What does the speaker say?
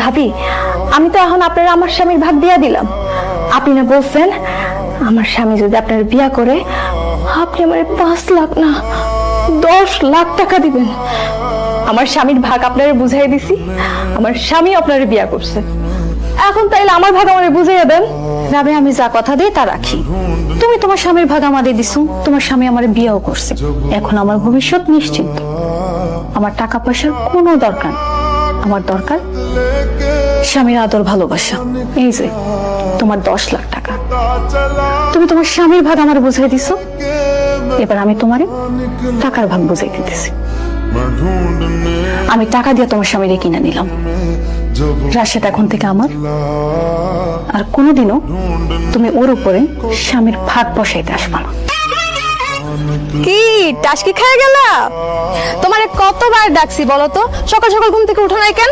ভাবি, আমি তো এখন আপনারা আমার স্বামীর ভাগ দিয়া দিলাম। আপনি না বলছেন আমার স্বামী যদি আপনার বিয়া করে আপনি আমার 5 লাখ না 10 লাখ টাকা দিবেন। আমার স্বামীর ভাগ আপনারে বুঝাই দিছি, আমার স্বামী আপনারে বিয়া করছে। এখন তাইলে আমার ভাগ আমারে বুঝাইয়া দেন। রাবে, আমি যা কথা দিই তা রাখি। তুমি তোমার স্বামীর ভাগ আমাদের দিছো, তোমার স্বামী আমার বিয়েও করছে। এখন আমার ভবিষ্যৎ নিশ্চিত। আমার টাকা পয়সার কোনো দরকার নেই। আমার দরকার স্বামীর আদর ভালোবাসা। এই যে তোমার 10 লাখ টাকা, তুমি তোমার স্বামীর ভাগ আমার বুঝাই দিছো, এবার আমি তোমারে টাকার ভাগ বুঝাই দিতেছি। আমি টাকা দিয়ে তোমার স্বামীরে কিনে নিলাম। রাশেদ এখন থেকে আমার, আর কোনোদিনও তুমি ওর উপরে স্বামীর ভাগ বসাইতে আসবা না। কি টাসকি খেয়ে গেলা? তোমারে কতবার ডাকছি বলো তো, সকাল সকাল ঘুম থেকে উঠো নাই কেন?